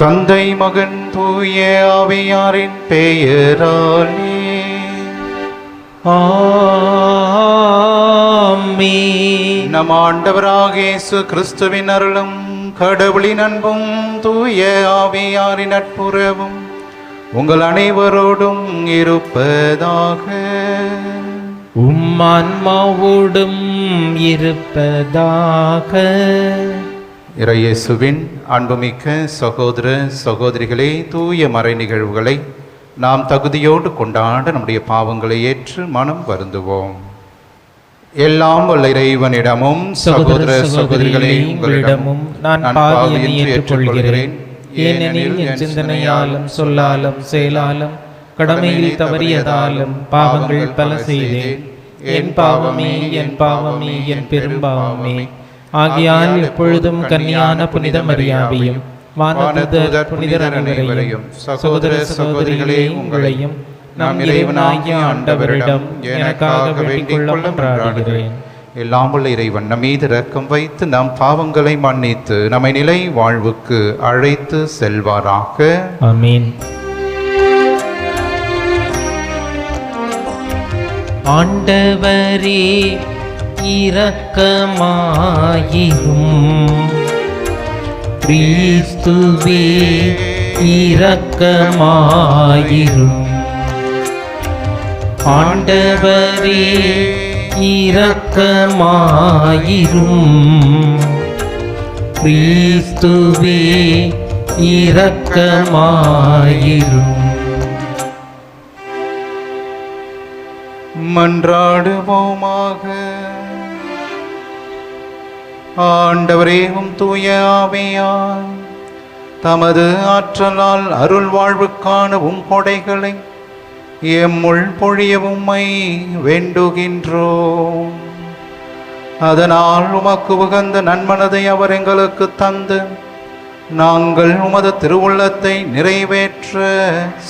தந்தை மகன் தூய ஆவியாரின் பெயராலே ஆமென். நம் ஆண்டவராகிய இயேசு கிறிஸ்துவின் அருளும் கடவுளின் அன்பும் தூய ஆவியாரின் நட்புறவும் உங்கள் அனைவரோடும் இருப்பதாக. ஆன்மாவோடும் இருப்பதாக. இறையேசுவின் அன்புமிக்க சகோதர சகோதரிகளே, தூய மறை நிகழ்வுகளை நாம் தகுதியோடு கொண்டாட நம்முடைய பாவங்களை ஏற்று மனம் வருந்துவோம். எல்லாம் வல்ல இறைவனிடமும் சகோதர சகோதரிகளே உங்களிடமும் நான் பாவியை ஏற்றுக்கொள்கிறேன். ஏனெனில் என் சிந்தனையாலும் சொல்லாலும் செயலாலும் கடமையில் தவறியதாலும் பாவங்கள் பல செய்தேன். என் பாவமே என் பாவமே என் பெரும்பாவமே. ஆகையால் எப்பொழுதும் கன்னியான புனித மரியாவையும் வானதூதர் புனிதர் அனைவரையும் சகோதர சகோதரிகளே உங்களையும் நாம் இறைவனாகிய ஆண்டவரிடம் எனக்காக வேண்டிக் கொள்ள மன்றாடுகிறேன். எல்லாம் உள்ள இறைவன் நம் மீது இரக்கம் வைத்து நம் பாவங்களை மன்னித்து நம்மை நிலை வாழ்வுக்கு அழைத்து செல்வாராக. ஆமென். ஆண்டவரே இரக்கமாயிரும். கிறிஸ்துவே இரக்கமாயிரும். ஆண்டவரே இரக்கமாயிரும். கிறிஸ்துவே இரக்கமாயிரும். மன்றாடுவோமாக. ஆண்டவரே, உம் தூய ஆவியார் தமது ஆற்றலால் அருள் வாழ்வுக்கான உம் கொடைகளை எம்முள் பொழிய உம்மை வேண்டுகின்றோம். அதனால் உமக்கு உகந்த நன்மனதை அவர் எங்களுக்கு தந்து நாங்கள் உமது திருவுள்ளத்தை நிறைவேற்ற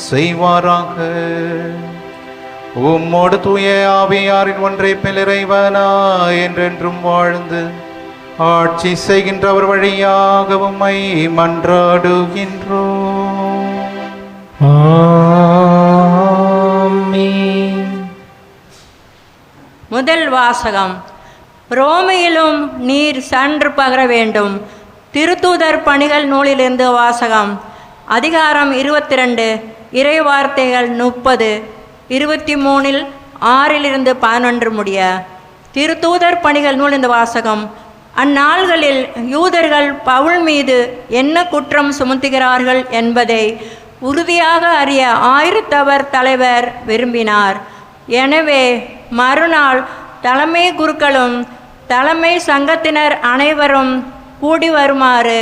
செய்வாராக. உம்மோடு தூய ஆவியாரின் ஒன்றைப்பில் இறைவனா என்றென்றும் வாழ்ந்து ஆட்சி செய்கின்றவர் வழியாக உம்மை மன்றாடுகின்றோம். ஆமென். முதல் வாசகம். ரோமையிலும் நீர் சான்று பகர வேண்டும். திருத்தூதர் பணிகள் நூலிலிருந்து வாசகம். அதிகாரம் 22, இறைவார்த்தைகள் 30, 23, 6-11 முடிய. திருத்தூதர் பணிகள் நூலிருந்து வாசகம். அந்நாள்களில் யூதர்கள் பவுல் மீது என்ன குற்றம் சுமத்துகிறார்கள் என்பதை உறுதியாக அறிய ஆயிரத்தவர் தலைவர் விரும்பினார். எனவே மறுநாள் தலைமை குருக்களும் தலைமை சங்கத்தினர் அனைவரும் கூடி வருமாறு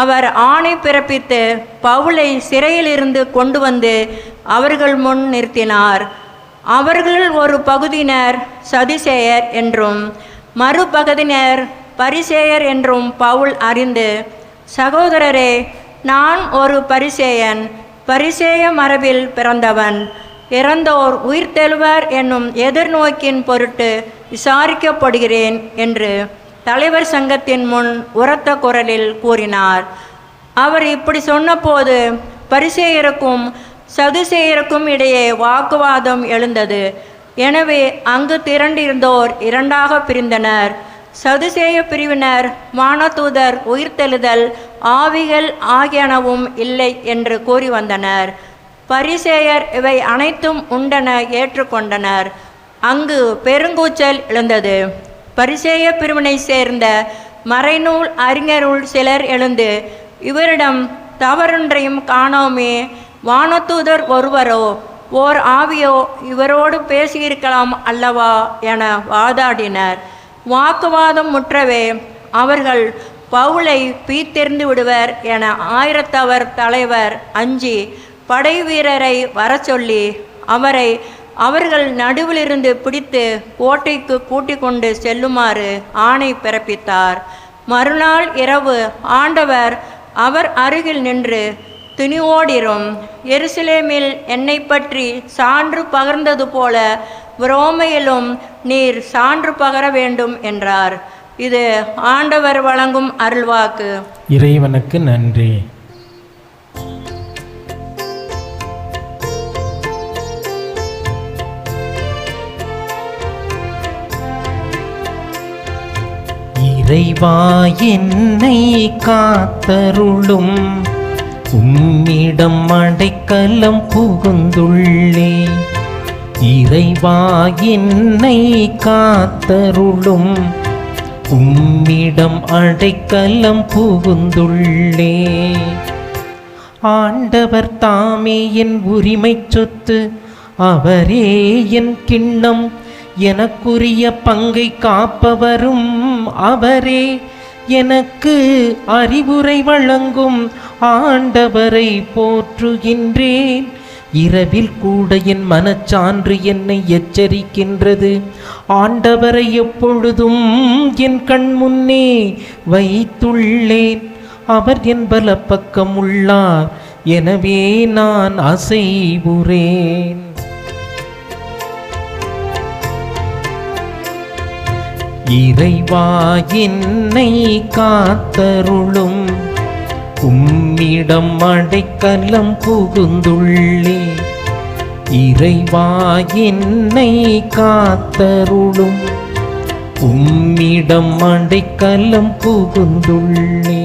அவர் ஆணை பிறப்பித்து பவுலை சிறையிலிருந்து கொண்டு வந்து அவர்கள் முன் நிறுத்தினார். அவர்கள் ஒரு பகுதியினர் சதுசேயர் என்றும் மறுபகுதியினர் பரிசேயர் என்றும் பவுல் அறிந்து, சகோதரரே, நான் ஒரு பரிசேயன், பரிசேய மரபில் பிறந்தவன். இறந்தோர் உயிர்த்தெழுவர் என்னும் எதிர்நோக்கின் பொருட்டு விசாரிக்கப்படுகிறேன் என்று தலைவர் சங்கத்தின் முன் உரத்த குரலில் கூறினார். அவர் இப்படி சொன்னபோது பரிசேயருக்கும் சதுசேயருக்கும் இடையே வாக்குவாதம் எழுந்தது. எனவே அங்கு திரண்டிருந்தோர் இரண்டாக பிரிந்தனர். சதுசேய பிரிவினர் வானதூதர், உயிர்த்தெழுதல், ஆவிகள் ஆகியனவும் இல்லை என்று கூறி வந்தனர். பரிசேயர் இவை அனைத்தும் உண்டென ஏற்றுக்கொண்டனர். அங்கு பெருங்கூச்சல் எழுந்தது. பரிசேய பிரிவினை சேர்ந்த மறைநூல் அறிஞருள் சிலர் எழுந்து, இவரிடம் தவறொன்றையும் காணோமே, வானதூதர் ஒருவரோ ஓர் ஆவியோ இவரோடு பேசியிருக்கலாம் அல்லவா என வாதாடினர். வாக்குவாதம் முற்றவே அவர்கள் பவுலை பீத்தெறிந்து விடுவர் என ஆயிரத்தவர் தலைவர் அஞ்சி படை வீரரை வர சொல்லி அவரை அவர்கள் நடுவிலிருந்து பிடித்து கோட்டைக்கு கூட்டிக் கொண்டு செல்லுமாறு ஆணை பிறப்பித்தார். மறுநாள் இரவு ஆண்டவர் அவர் அருகில் நின்று, துணிவோடிரும், எருசலேமில் என்னை பற்றி சான்று பகர்ந்தது போல ரோமையிலும் நீர் சான்று பகர வேண்டும் என்றார். இது ஆண்டவர் வழங்கும் அருள்வாக்கு. இறைவனுக்கு நன்றி. இறைவா என்னை காத்தருளும், உம்மிடம் அடைக்கலம் புகுந்துள்ளே. இறைவா என்னை காத்தருளும், உம்மிடம் அடைக்கலம் புகுந்துள்ளே. ஆண்டவர் தாமே என் உரிமை சொத்து, அவரே என் கிண்ணம், எனக்குரிய பங்கை காப்பவரும் அவரே. எனக்கு அறிவுரை வழங்கும் ஆண்டவரை போற்றுகின்றேன். இரவில் கூட என் மனச்சான்று என்னை எச்சரிக்கின்றது. ஆண்டவரை எப்பொழுதும் என் கண் முன்னே வைத்துள்ளேன். அவர் என் பலப்பக்கம் உள்ளார், எனவே நான் அசைவுறேன். இறைவா என்னை காத்தருளும், உம்மிடம் அடைக்கலம் புகுந்துள்ளே. இறைவா என்னை காத்தருளும், உம்மிடம் அடைக்கலம் புகுந்துள்ளே.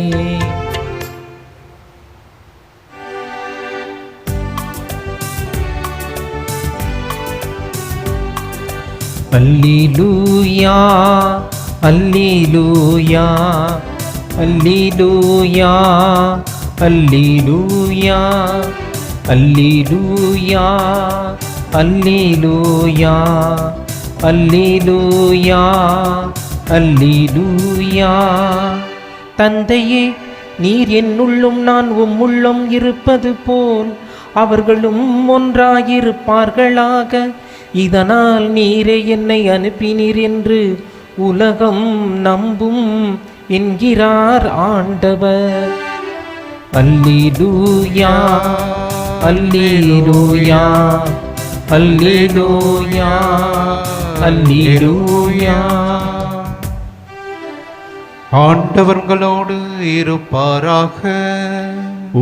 அல்லேலூயா அல்லேலூயா அல்லேலூயா அல்லேலூயா அல்லேலூயா அல்லேலூயா அல்லேலூயா அல்லேலூயா. தந்தையே, நீர் என்னுள்ளும் நான் உம்முள்ளும் இருப்பது போல் அவர்களும் ஒன்றாயிருப்பார்களாக. இதனால் நீரே என்னை அனுப்பினீர் என்று உலகம் நம்பும் என்கிறார் ஆண்டவர். அல்லேலூயா அல்லேலூயா அல்லேலூயா அல்லேலூயா. ஆண்டவர் உங்களோடு இருப்பாராக.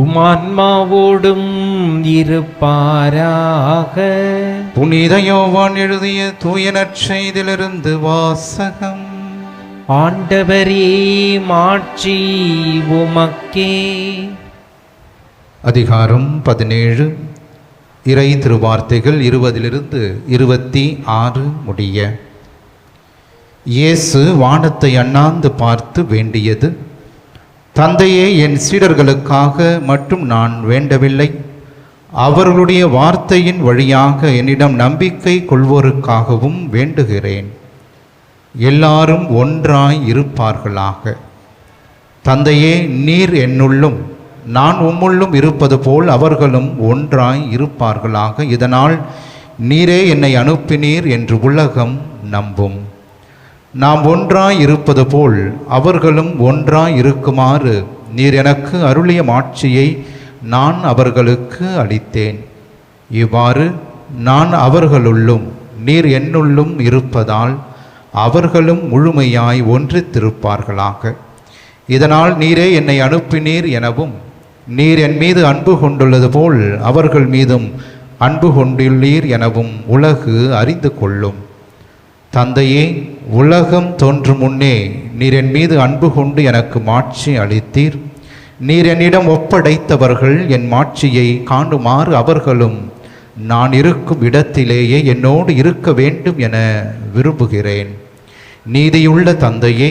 உமான்மாவோடும் இருப்பாராக. புனித யோவான் எழுதிய தூய நற்செய்தியிலிருந்து வாசகம். ஆண்டவரே, மாட்சி உமக்கே. அதிகாரம் 17, இறை திருவார்த்தைகள் 20 26 முடிய. இயேசு வானத்தை அண்ணாந்து பார்த்து வேண்டியது, தந்தையே, என் சீடர்களுக்காக மட்டும் நான் வேண்டவில்லை, அவர்களுடைய வார்த்தையின் வழியாக என்னிடம் நம்பிக்கை கொள்வோருக்காகவும் வேண்டுகிறேன். எல்லாரும் ஒன்றாய் இருப்பார்களாக. தந்தையே, நீர் என்னுள்ளும் நான் உம்முள்ளும் இருப்பது போல் அவர்களும் ஒன்றாய் இருப்பார்களாக. இதனால் நீரே என்னை அனுப்பினீர் என்று உலகம் நம்பும். நாம் ஒன்றாய் இருப்பது போல் அவர்களும் ஒன்றாய் இருக்குமாறு நீர் எனக்கு அருளிய மாட்சியை நான் அவர்களுக்கு அளித்தேன். இவ்வாறு நான் அவர்களுள்ளும் நீர் என்னுள்ளும் இருப்பதால் அவர்களும் முழுமையாய் ஒன்றித்திருப்பார்களாக. இதனால் நீரே என்னை அனுப்பினீர் எனவும், நீர் என் மீது அன்பு கொண்டுள்ளது போல் அவர்கள் மீதும் அன்பு கொண்டுள்ளீர் எனவும் உலகு அறிந்து கொள்ளும். தந்தையே, உலகம் தோன்றும் முன்னே நீர் என் மீது அன்பு கொண்டு எனக்கு மாட்சி அளித்தீர். நீர் என்னிடம் ஒப்படைத்தவர்கள் என் மாட்சியை காணுமாறு அவர்களும் நான் இருக்கும் இடத்திலேயே என்னோடு இருக்க வேண்டும் என விரும்புகிறேன். நீதியுள்ள தந்தையே,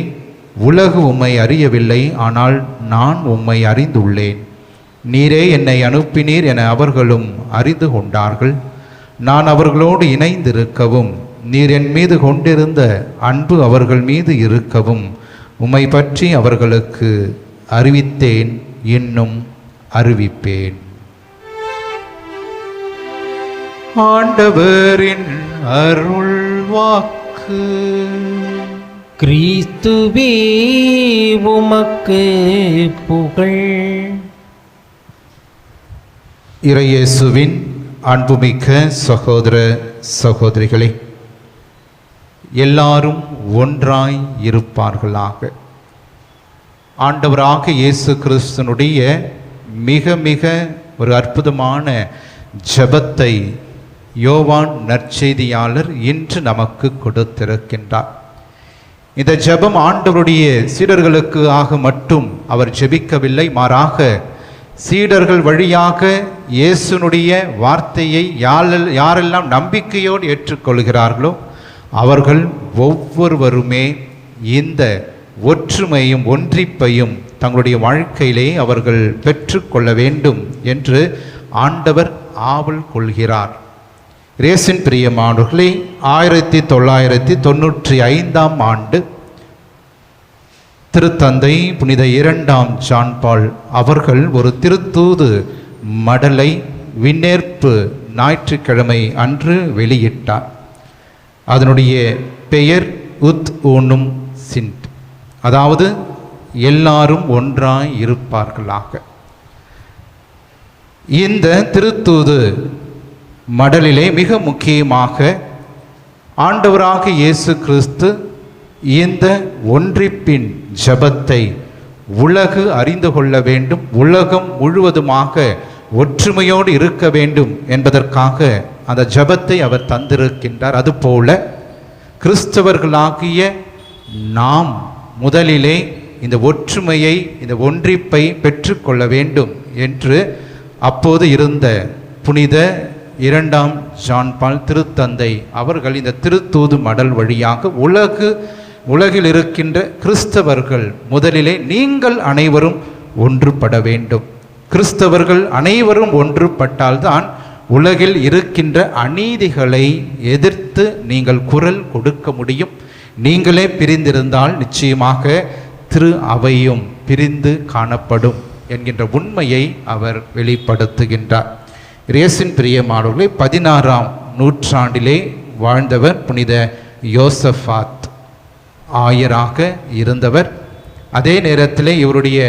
உலகு உம்மை அறியவில்லை, ஆனால் நான் உம்மை அறிந்துள்ளேன். நீரே என்னை அனுப்பினீர் என அவர்களும் அறிந்து கொண்டார்கள். நான் அவர்களோடு இணைந்திருக்கவும் நீர் என் மீது கொண்டிருந்த அன்பு அவர்கள் மீது இருக்கவும் உம்மை பற்றி அவர்களுக்கு அறிவித்தேன், இன்னும் அறிவிப்பேன். ஆண்டவரின் அருள் வாக்கு. கிறிஸ்துவே, உமக்கு புகழ். இறையேசுவின் அன்புமிக்க சகோதர சகோதரிகளே, எல்லாரும் ஒன்றாய் இருப்பார்களாக. ஆண்டவராக இயேசு கிறிஸ்துனுடைய மிக மிக ஒரு அற்புதமான ஜெபத்தை யோவான் நற்செய்தியாளர் இன்று நமக்கு கொடுத்திருக்கின்றார். இந்த ஜெபம் ஆண்டவருடைய சீடர்களுக்கு ஆக மட்டும் அவர் ஜெபிக்கவில்லை, மாறாக சீடர்கள் வழியாக இயேசுனுடைய வார்த்தையை யாரெல்லாம் நம்பிக்கையோடு ஏற்றுக்கொள்கிறார்களோ அவர்கள் ஒவ்வொருவருமே இந்த ஒற்றுமையும் ஒன்றிப்பையும் தங்களுடைய வாழ்க்கையிலே அவர்கள் பெற்றுக்கொள்ள வேண்டும் என்று ஆண்டவர் ஆவல் கொள்கிறார். இயேசுவின் பிரியமானவர்களே, 1995 ஆண்டு திருத்தந்தை புனித 2ஆம் ஜான் பால் அவர்கள் ஒரு திருத்தூது மடலை விண்ணேற்பு ஞாயிற்றுக்கிழமை அன்று வெளியிட்டார். அதனுடைய பெயர் உத் ஊனும் சின்ட், அதாவது எல்லாரும் ஒன்றாய் இருப்பார்களாக. இந்த திருத்தூது மடலிலே மிக முக்கியமாக ஆண்டவராக இயேசு கிறிஸ்து இந்த ஒன்றிப்பின் ஜெபத்தை உலகு அறிந்து கொள்ள வேண்டும், உலகம் முழுவதுமாக ஒற்றுமையோடு இருக்க வேண்டும் என்பதற்காக அந்த ஜெபத்தை அவர் தந்திருக்கின்றார். அதுபோல கிறிஸ்தவர்களாகிய நாம் முதலிலே இந்த ஒற்றுமையை, இந்த ஒன்றிப்பை பெற்றுக்கொள்ள வேண்டும் என்று அப்போது இருந்த புனித 2ஆம் ஜான் பால் திருத்தந்தை அவர்கள் இந்த திருத்தூது மடல் வழியாக உலகில் இருக்கின்ற கிறிஸ்தவர்கள் முதலிலே நீங்கள் அனைவரும் ஒன்றுபட வேண்டும். கிறிஸ்தவர்கள் அனைவரும் ஒன்றுபட்டால்தான் உலகில் இருக்கின்ற அநீதிகளை எதிர்த்து நீங்கள் குரல் கொடுக்க முடியும். நீங்களே பிரிந்திருந்தால் நிச்சயமாக திரு அவையும் பிரிந்து காணப்படும் என்கின்ற உண்மையை அவர் வெளிப்படுத்துகின்றார். இயேசுவின் பிரியமானவர்களே, 16ஆம் நூற்றாண்டிலே வாழ்ந்தவர் புனித யோசபாத் ஆயராக இருந்தவர். அதே நேரத்திலே இவருடைய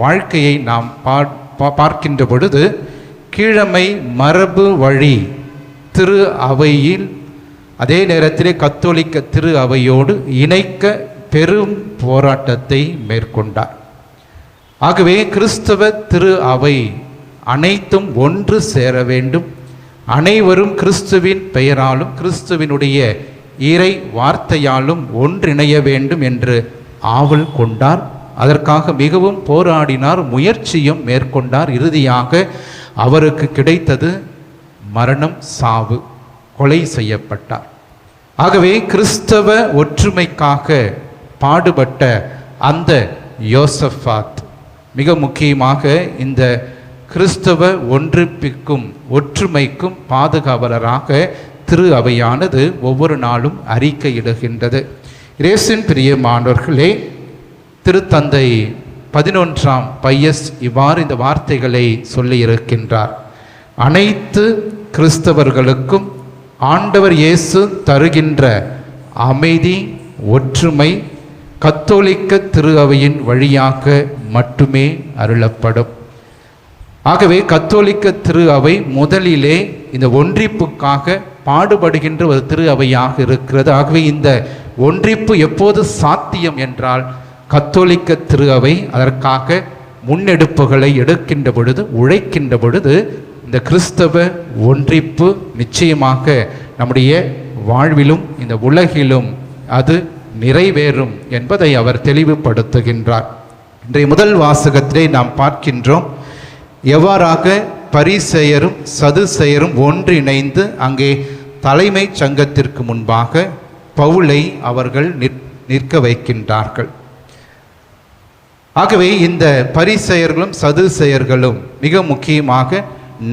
வாழ்க்கையை நாம் பார்க்கின்ற பொழுது கீழமை மரபு வழி திரு அவையில் அதே நேரத்திலே கத்தோலிக்க திரு அவையோடு இணைக்க பெரும் போராட்டத்தை மேற்கொண்டார். ஆகவே கிறிஸ்தவ திரு அவை அனைத்தும் ஒன்று சேர வேண்டும், அனைவரும் கிறிஸ்துவின் பெயராலும் கிறிஸ்துவினுடைய இறை வார்த்தையாலும் ஒன்றிணைய வேண்டும் என்று ஆவல் கொண்டார். அதற்காக மிகவும் போராடினார், முயற்சியும் மேற்கொண்டார். இறுதியாக அவருக்கு கிடைத்தது மரணம், சாவு, கொலை செய்யப்பட்டார். ஆகவே கிறிஸ்தவ ஒற்றுமைக்காக பாடுபட்ட அந்த யோசபாத் மிக முக்கியமாக இந்த கிறிஸ்தவ ஒன்றிப்பிற்கும் ஒற்றுமைக்கும் பாதுகாவலராக திரு அவையானது ஒவ்வொரு நாளும் அறிக்கையிடுகின்றது. இயேசுவின் பிரியமானவர்களே, திருத்தந்தை 11ஆம் பையஸ் இவ்வாறு இந்த வார்த்தைகளை சொல்லியிருக்கின்றார். அனைத்து கிறிஸ்தவர்களுக்கும் ஆண்டவர் இயேசு தருகின்ற அமைதி, ஒற்றுமை கத்தோலிக்க திரு அவையின் வழியாக மட்டுமே அருளப்படும். ஆகவே கத்தோலிக்க திரு அவை முதலிலே இந்த ஒன்றிப்புக்காக பாடுபடுகின்ற ஒரு திரு அவையாக இருக்கிறது. ஆகவே இந்த ஒன்றிப்பு எப்போது சாத்தியம் என்றால் கத்தோலிக்க திரு அவை அதற்காக முன்னெடுப்புகளை எடுக்கின்ற பொழுது, உழைக்கின்ற பொழுது இந்த கிறிஸ்தவ ஒன்றிப்பு நிச்சயமாக நம்முடைய வாழ்விலும் இந்த உலகிலும் அது நிறைவேறும் என்பதை அவர் தெளிவுபடுத்துகின்றார். இன்றைய முதல் வாசகத்திலே நாம் பார்க்கின்றோம் எவ்வாறாக பரிசேயரும் சதுசேயரும் ஒன்றிணைந்து அங்கே தலைமை சங்கத்திற்கு முன்பாக பவுலை அவர்கள் நிற்க வைக்கின்றார்கள். ஆகவே இந்த பரிசேயர்களும் சதுசேயர்களும் மிக முக்கியமாக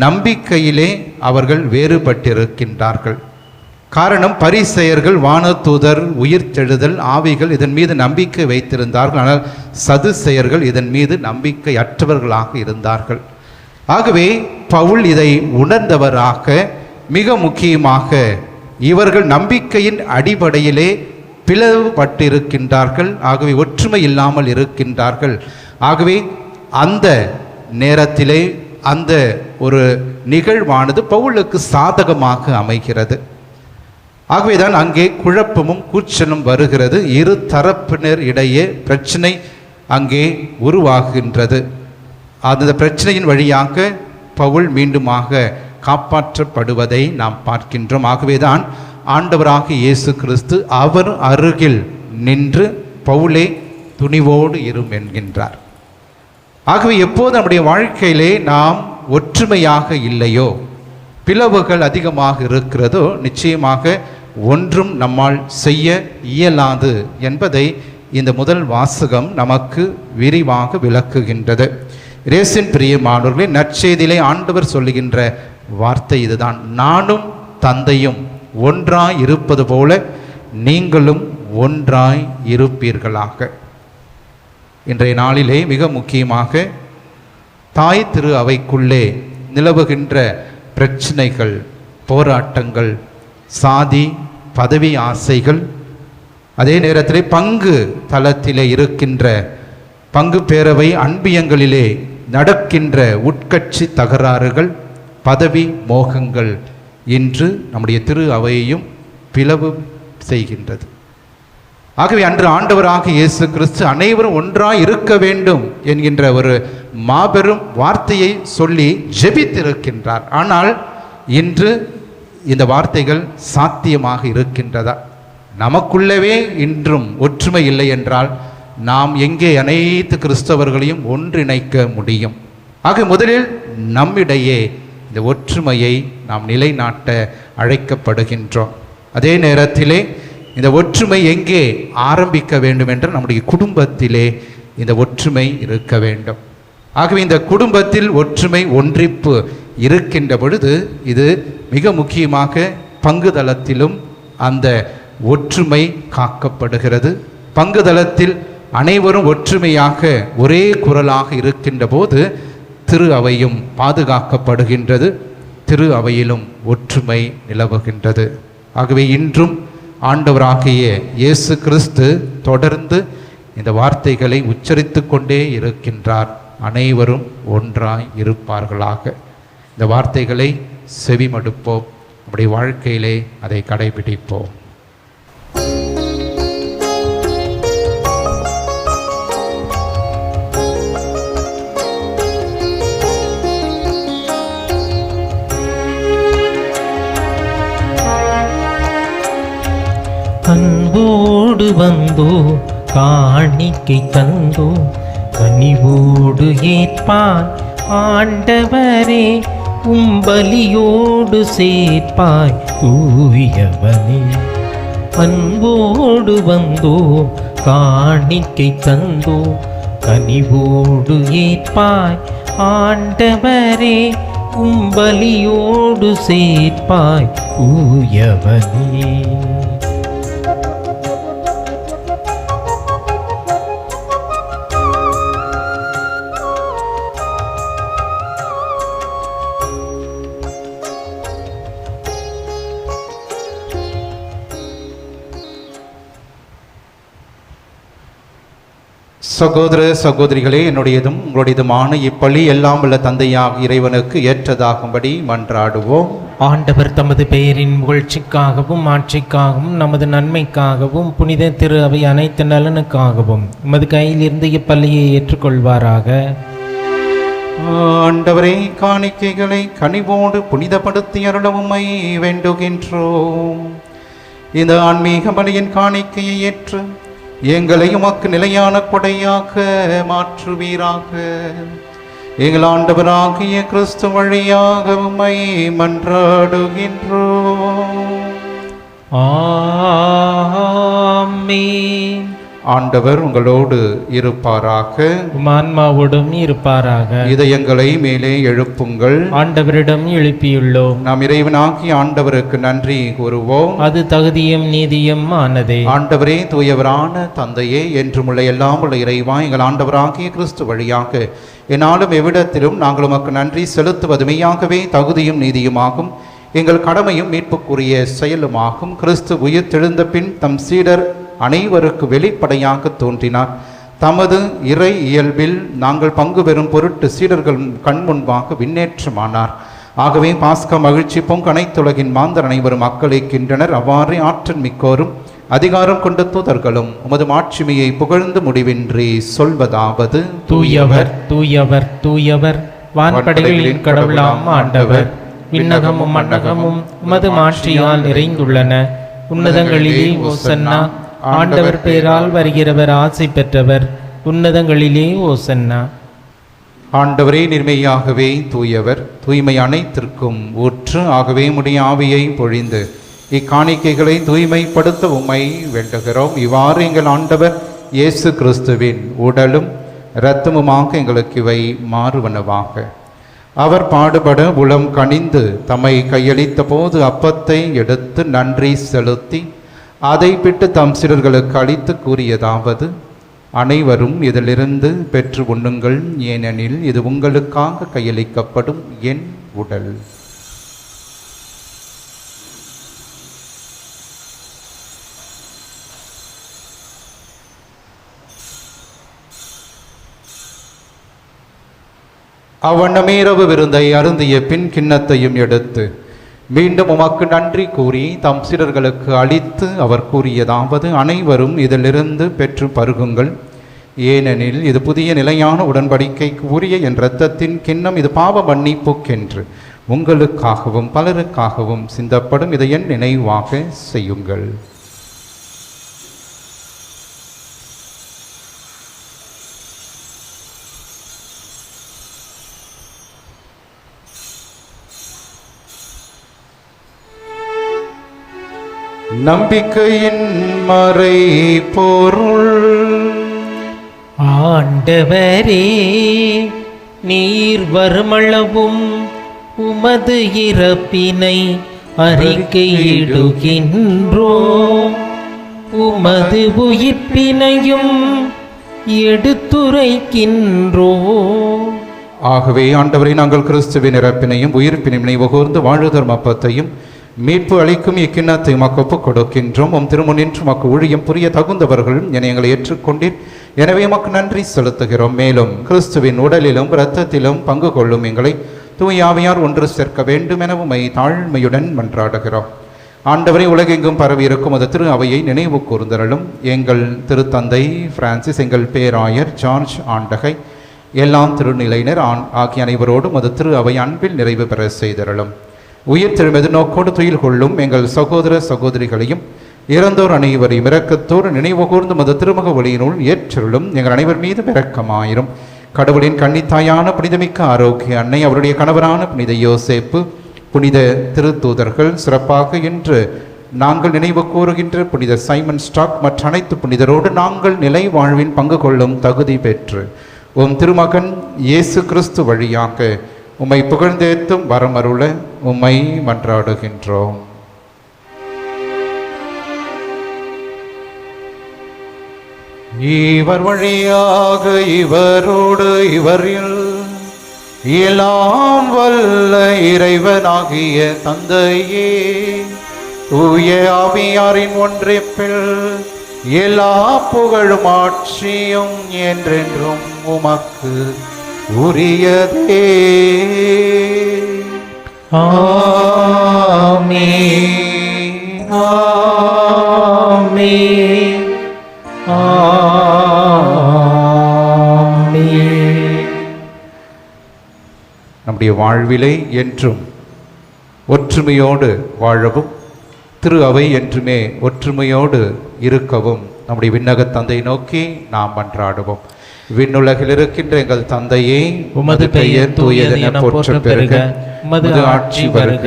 நம்பிக்கையிலே அவர்கள் வேறுபட்டிருக்கின்றார்கள். காரணம், பரிசேயர்கள் வானதூதர், உயிர்த்தெழுதல், ஆவிகள் இதன் மீது நம்பிக்கை வைத்திருந்தார்கள். ஆனால் சதுசேயர்கள் இதன் மீது நம்பிக்கை அற்றவர்களாக இருந்தார்கள். ஆகவே பவுல் இதை உணர்ந்தவராக மிக முக்கியமாக இவர்கள் நம்பிக்கையின் அடிப்படையிலே பிளவுபட்டிருக்கின்றார்கள். ஆகவே ஒற்றுமை இல்லாமல் இருக்கின்றார்கள். ஆகவே அந்த நேரத்திலே அந்த ஒரு நிகழ்வானது பவுலுக்கு சாதகமாக அமைகிறது. ஆகவேதான் அங்கே குழப்பமும் கூச்சலும் வருகிறது. இரு தரப்பினர் இடையே பிரச்சனை அங்கே உருவாகின்றது. அந்த பிரச்சனையின் வழியாக பவுல் மீண்டுமாக காப்பாற்றப்படுவதை நாம் பார்க்கின்றோம். ஆகவேதான் ஆண்டவராக இயேசு கிறிஸ்து அவர் அருகில் நின்று பவுலே துணிவோடு இரும் என்கின்றார். ஆகவே எப்போது நம்முடைய வாழ்க்கையிலே நாம் ஒற்றுமையாக இல்லையோ, பிளவுகள் அதிகமாக இருக்கிறதோ, நிச்சயமாக ஒன்றும் நம்மால் செய்ய இயலாது என்பதை இந்த முதல் வாசகம் நமக்கு விரிவாக விளக்குகின்றது. இயேசுவின் பிரியமானவர்களே, நற்செய்தியிலே ஆண்டவர் சொல்லுகின்ற வார்த்தை இதுதான்: நானும் தந்தையும் ஒன்றாய் இருப்பது போல நீங்களும் ஒன்றாய் இருப்பீர்களாக. இன்றைய நாளிலே மிக முக்கியமாக தாய் திரு அவைக்குள்ளே நிலவுகின்ற பிரச்சனைகள், போராட்டங்கள், சாதி பதவி ஆசைகள், அதே நேரத்தில் பங்கு தளத்திலே இருக்கின்ற பங்கு பேரவை அன்பியங்களிலே நடக்கின்ற உட்கட்சி தகராறுகள், பதவி மோகங்கள் இன்று நம்முடைய திரு அவையையும் பிளவு செய்கின்றது. ஆகவே அன்று ஆண்டவராக இயேசு கிறிஸ்து அனைவரும் ஒன்றாய் இருக்க வேண்டும் என்கின்ற ஒரு மாபெரும் வார்த்தையை சொல்லி ஜெபித்திருக்கின்றார். ஆனால் இன்று இந்த வார்த்தைகள் சாத்தியமாக இருக்கின்றதா? நமக்குள்ளவே இன்றும் ஒற்றுமை இல்லை என்றால் நாம் எங்கே அனைத்து கிறிஸ்தவர்களையும் ஒன்றிணைக்க முடியும்? ஆக முதலில் நம்மிடையே இந்த ஒற்றுமையை நாம் நிலைநாட்ட அழைக்கப்படுகின்றோம். அதே நேரத்திலே இந்த ஒற்றுமை எங்கே ஆரம்பிக்க வேண்டும் என்று நம்முடைய குடும்பத்திலே இந்த ஒற்றுமை இருக்க வேண்டும். ஆகவே இந்த குடும்பத்தில் ஒற்றுமை ஒன்றிப்பு இருக்கின்ற பொழுது இது மிக முக்கியமாக பங்குதளத்திலும் அந்த ஒற்றுமை காக்கப்படுகிறது. பங்குதளத்தில் அனைவரும் ஒற்றுமையாக ஒரே குரலாக இருக்கின்ற போது திரு அவையும் பாதுகாக்கப்படுகின்றது, திரு அவையிலும் ஒற்றுமை நிலவுகின்றது. ஆகவே இன்றும் ஆண்டவராகிய இயேசு கிறிஸ்து தொடர்ந்து இந்த வார்த்தைகளை உச்சரித்து கொண்டே இருக்கின்றார்: அனைவரும் ஒன்றாய் இருப்பார்களாக. இந்த வார்த்தைகளை செவிமடுப்போம், நம்முடைய வாழ்க்கையிலே அதை கடைபிடிப்போம். அன்போடு வந்தோ காணிக்கை தந்தோ கனிவோடு ஏற்பாய் ஆண்டவரே, உம்பலியோடு சேர்ப்பாய் தூயவனே. அன்போடு வந்தோ காணிக்கை தந்தோ கனிவோடு ஏற்பாய் ஆண்டவரே, உம்பலியோடு சேர்ப்பாய் தூயவனே. சகோதர சகோதரிகளே, என்னுடையதும் உங்களுடையதுமான இப்பள்ளி எல்லாம் உள்ள தந்தையாக இறைவனுக்கு ஏற்றதாகும்படி மன்றாடுவோம். ஆண்டவர் தமது பெயரின் புகழ்ச்சிக்காகவும் ஆட்சிக்காகவும் நமது நன்மைக்காகவும் புனித திரு அவை அனைத்து நலனுக்காகவும் உமது கையிலிருந்து இப்பள்ளியை ஏற்றுக்கொள்வாராக. ஆண்டவரே, காணிக்கைகளை கனிவோடு புனிதப்படுத்தி அருளவுமை வேண்டுகின்றோம். இந்த ஆன்மீக பலியின் காணிக்கையை ஏற்று எங்களை உமக்கு நிலையான கொடையாக மாற்றுவீராக. எங்கள் ஆண்டவராகிய கிறிஸ்து வழியாக உம்மை மன்றாடுகின்றோம். ஆமென். ஆண்டவர் உங்களோடு இருப்பாராக, ஆன்மாவோடும் இருப்பாராக. இதயங்களை மேலே எழுப்புங்கள். ஆண்டவரிடம் எழுப்பியுள்ளோம். நாம் இறைவனாகிய ஆண்டவருக்கு நன்றி கூறுவோம். அது தகுதியும் நீதியும் ஆனதே. ஆண்டவரே, தூயவரான தந்தையே, என்றுமுள்ள எல்லாம் உள்ள இறைவா, எங்கள் ஆண்டவராகிய கிறிஸ்து வழியாக என்னாலும் எவ்விடத்திலும் நாங்கள் உமக்கு நன்றி செலுத்துவது மெய்யாகவே தகுதியும் நீதியுமாகும், எங்கள் கடமையும் மீட்புக்குரிய செயலுமாகும். கிறிஸ்து உயிர்த்தெழுந்த பின் தம் சீடர் அனைவருக்கு வெளிப்படையாக தோன்றினார். தமது இறை இயல்பில் நாங்கள் பங்கு பெறும் பொருட்டு சீடர்கள் கண் முன்பாக விண்ணேற்றமானார். ஆகவே பாஸ்கா மகிழ்ச்சி பொங்கு அனைத்துலகின் மாந்தர் அனைவரும் அக்களிக்கின்றனர். அவ்வாறே ஆற்றல் மிக்கோரும் அதிகாரம் கொண்ட தூதர்களும் உமது மாட்சிமையை புகழ்ந்து முடிவின்றி சொல்வதாவது: தூயவர் தூயவர் தூயவர், வான்படைகளின் கடவுளாம் ஆண்டவர். விண்ணகமும் மண்ணகமும் உமது மாட்சியால் நிறைந்துள்ளன. உன்னதங்களிலே ஓசன்னா. ஆண்டவர் பேரால் வருகிறவர் ஆசி பெற்றவர். உன்னதங்களிலே ஓசன்னா. ஆண்டவரே, நிர்மையாகவே தூயவர், தூய்மை அனைத்திற்கும் ஊற்று. ஆகவே உம்முடைய ஆவியை பொழிந்து இக்காணிக்கைகளை தூய்மைப்படுத்த உம்மை வேண்டுகிறோம். இவ்வாறு எங்கள் ஆண்டவர் இயேசு கிறிஸ்துவின் உடலும் இரத்தமுமாக எங்களுக்கு இவை மாறுவனவாக. அவர் பாடுபட உளம் கனிந்து தம்மை கையளித்த போது அப்பத்தை எடுத்து நன்றி செலுத்தி அதை பிட்டு தம் சீடர்களுக்கு அளித்து கூறியதாவது: அனைவரும் இதிலிருந்து பெற்று உண்ணுங்கள், ஏனெனில் இது உங்களுக்காக கையளிக்கப்படும் என் உடல். அவ்வண்ணமே இரவு விருந்தை அருந்திய பின் கிண்ணத்தையும் எடுத்து மீண்டும் உமக்கு நன்றி கூறி தம் சீடர்களுக்கு அளித்து அவர் கூறியதாவது: அனைவரும் இதிலிருந்து பெற்று பருகுங்கள், ஏனெனில் இது புதிய நிலையான உடன்படிக்கைக்கு உரிய என் இரத்தத்தின் கிண்ணம். இது பாவ மன்னிப்புக்கென்று உங்களுக்காகவும் பலருக்காகவும் சிந்தப்படும். இதை என் நினைவாக செய்யுங்கள். நம்பிக்கையின் மறை பொருள். ஆண்டவரே, நீர் வருமளவும் உமது இறப்பினை அறிக்கையிடுகின்றோம், உமது உயிர்ப்பினையும் எடுத்துரைக்கின்றோம். ஆகவே ஆண்டவரை, நாங்கள் கிறிஸ்துவின் இறப்பினையும் உயிர்ப்பினையும் நினைவுகூர்ந்து வாழுதரும் அப்பத்தையும் மீட்பு அளிக்கும் இக்கிண்ணத்தை உமக்கு ஒப்புக் கொடுக்கின்றோம். உம் திருமுன்னின்று உமக்கு ஊழியம் புரிய தகுந்தவர்கள் என எங்களை ஏற்றுக்கொண்டீர். எனவே உமக்கு நன்றி செலுத்துகிறோம். மேலும் கிறிஸ்துவின் உடலிலும் இரத்தத்திலும் பங்கு கொள்ளும் எங்களை தூய ஆவியார் ஒன்று சேர்க்க வேண்டும் என உம்மை தாழ்மையுடன் மன்றாடுகிறோம். ஆண்டவரை, உலகெங்கும் பரவி இருக்கும் அது திரு அவையை நினைவு கூர்ந்தருளும். எங்கள் திருத்தந்தை பிரான்சிஸ், எங்கள் பேராயர் ஜார்ஜ் ஆண்டகை, எல்லாம் திருநிலையினர் ஆகிய அனைவரோடும் அது திரு அவை அன்பில் நிறைவு பெற செய்தருளும். உயிர் திருமெது நோக்கோடு துயில் கொள்ளும் எங்கள் சகோதர சகோதரிகளையும் இறந்தோர் அனைவரையும் இரக்கத்தோடு நினைவு கூர்ந்து மது திருமுக ஒளியினுள் ஏற்றருளும். எங்கள் அனைவர் மீது இரக்கமாயிரும். கடவுளின் கன்னித்தாயான புனிதமிக்க ஆரோக்கிய அன்னை, அவருடைய கணவரான புனித யோசேப்பு, புனித திருத்தூதர்கள், சிறப்பாக இன்று நாங்கள் நினைவு கூறுகின்ற புனித சைமன் ஸ்டாக் மற்ற அனைத்து புனிதரோடு நாங்கள் நிலை வாழ்வின் பங்கு கொள்ளும் தகுதி பெற்று உம் திருமகன் இயேசு கிறிஸ்து வழியாக உம்மை புகழ்ந்தேத்தும் வரமருள உம்மை மன்றாடுகின்றோம். இவர் வழியாக இவரோடு இவரில் எல்லாம் வல்ல இறைவனாகிய தந்தையே, தூய ஆவியாரின் ஒன்றிப்பில் எல்லா புகழும் ஆட்சியும் என்றென்றும் உமக்கு உரியதே. ஆமென், ஆமென், ஆமென். நம்முடைய வாழ்விலை என்றும் ஒற்றுமையோடு வாழவும், திரு அவை என்றுமே ஒற்றுமையோடு இருக்கவும் நம்முடைய விண்ணக தந்தை நோக்கி நாம் மன்றாடுவோம். விண்ணுலகில் இருக்கின்ற எங்கள் தந்தையே, உமது பெயர் தூயதென போற்ற பெறுக, உமது ஆட்சி வருக,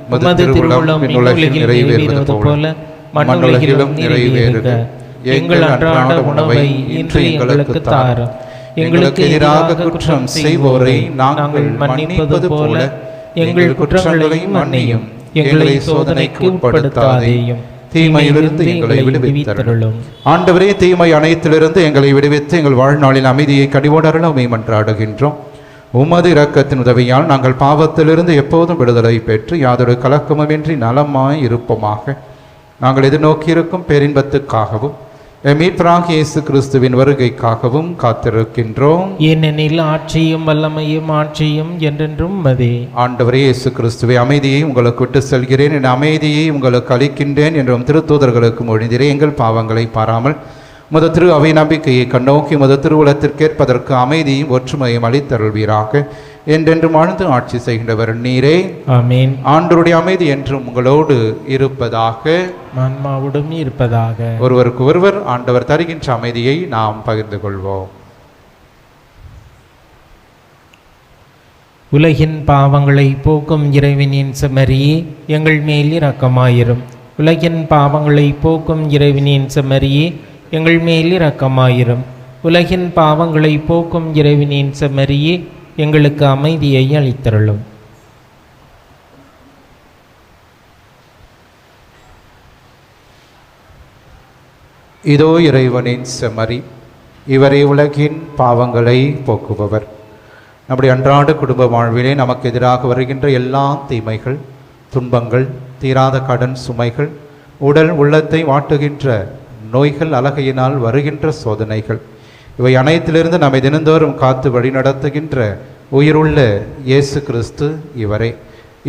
உமது திருவுளம் விண்ணுலகில் நிறைவேறுவது போல மண்ணுலகிலும் நிறைவேறுக. எங்கள் அன்றாட உணவை இன்று எங்களுக்கு தாரும். எங்களுக்கு எதிராக குற்றம் செய்வோரை நாங்கள் மன்னிப்பது போல எங்கள் குற்றங்களையும் மன்னியும். எங்களை சோதனைக்கு உட்படுத்தாதேயும், தீமையிலிருந்து எங்களை விடுவித்தருளும். ஆண்டவரே, தீமை அனைத்திலிருந்து எங்களை விடுவித்து எங்கள் வாழ்நாளில் அமைதியை கனிவோடு அருள உம்மை மன்றாடுகின்றோம். உமது இரக்கத்தின் உதவியால் நாங்கள் பாவத்திலிருந்து எப்போதும் விடுதலை பெற்று யாதொரு கலக்கமுமின்றி நலமாய் இருப்போமாக. நாங்கள் எதிர்நோக்கியிருக்கும் பேரின்பத்துக்காகவும் மீட்பராகிய இயேசு கிறிஸ்துவின் வருகைக்காகவும் காத்திருக்கின்றோம். ஏனெனில் ஆட்சியும் வல்லமையும் ஆட்சியும் என்றென்றும் உமதே. ஆண்டவரே இயேசு கிறிஸ்துவை, அமைதியை உங்களுக்கு விட்டு செல்கிறேன், என் அமைதியை உங்களுக்கு அளிக்கின்றேன் என்றும் திருத்தூதர்களுக்கு மொழிந்தீரே. எங்கள் பாவங்களை பாராமல் உமது திரு அவை நம்பிக்கையை கண்ணோக்கி உமது திருவுலத்திற்கேற்பதற்கு அமைதியும் ஒற்றுமையும் அளித்தருள்வீராக. என்றென்றும் வாழ்ந்து ஆட்சி செய்கின்றவர் நீரே. ஆமென். ஆண்டவருடைய அமைதி என்றும் உங்களோடு இருப்பதாக. ஆன்மாவுடன் இருப்பதாக. ஒருவருக்கு ஒருவர் ஆண்டவர் தருகின்ற அமைதியை நாம் பகிர்ந்து கொள்வோம். உலகின் பாவங்களை போக்கும் இறைவனின் செம்மறியே, எங்கள் மேல் இரக்கமாயிரும். உலகின் பாவங்களை போக்கும் இறைவனின் செம்மறியே, எங்கள் மேல் இரக்கமாயிரும். உலகின் பாவங்களை போக்கும் இறைவனின் செம்மறியே, எங்களுக்கு அமைதியை அளித்தருளும். இதோ இறைவனின் செம்மறி, இவரே உலகின் பாவங்களை போக்குபவர். நம்முடைய அன்றாட குடும்ப வாழ்விலே நமக்கு எதிராக வருகின்ற எல்லா தீமைகள், துன்பங்கள், தீராத கடன் சுமைகள், உடல் உள்ளத்தை வாட்டுகின்ற நோய்கள், அலகையினால் வருகின்ற சோதனைகள், இவை அனைத்திலிருந்து நம்மை தினந்தோறும் காத்து வழிநடத்துகின்ற உயிருள்ள இயேசு கிறிஸ்து இவரே.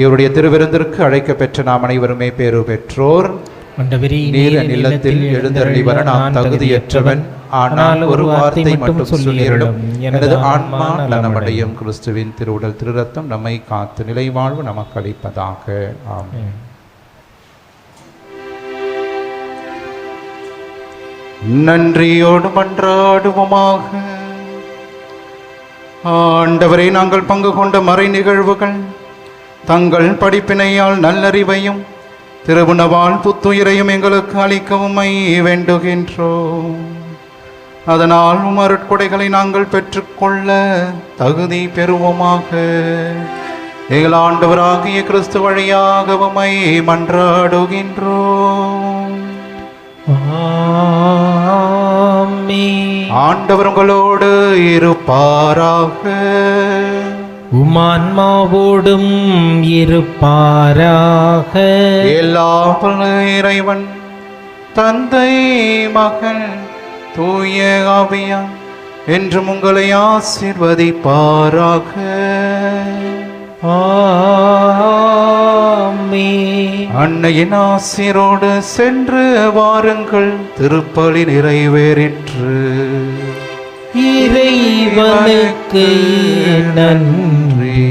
இவருடைய திருவிருந்திற்கு அழைக்க பெற்ற நாம் அனைவருமே பேறு பெற்றோர். நீர் நிலத்தில் எழுந்தருளி வர நான் தகுதியற்றவன், ஆனால் ஒரு வார்த்தை மட்டும் சொல்லியருளும், எனது ஆன்மா நலமடையும். கிறிஸ்துவின் திருவுடல் திருரத்தம் நம்மை காத்து நிலை வாழ்வு நமக்கு அளிப்பதாக. ஆமென். நன்றியோடு மன்றாடுவோமாக. ஆண்டவரை, நாங்கள் பங்கு கொண்ட மறை நிகழ்வுகள் தங்கள் படிப்பினையால் நல்லறிவையும் திருவுணவால் புத்துயிரையும் எங்களுக்கு அளிக்கவுமை வேண்டுகின்றோம். அதனால் உமருட்கொடைகளை நாங்கள் பெற்றுக்கொள்ள தகுதி பெறுவோமாக. எங்கள் ஆண்டவராகிய கிறிஸ்து வழியாக உம்மை மன்றாடுகின்றோம். ஆண்டவர் உங்களோடு இருப்பாராக. உமான்மாவோடும் இருப்பாராக. எல்லாம் இறைவன் தந்தை, மகன், தூய ஆவியார் என்றும் உங்களை ஆசீர்வதிப்பாராக. அன்னையின் ஆசீரோடு சென்று வாருங்கள். திருப்பலி நிறைவேறிற்று. இறைவனுக்கு நன்றி.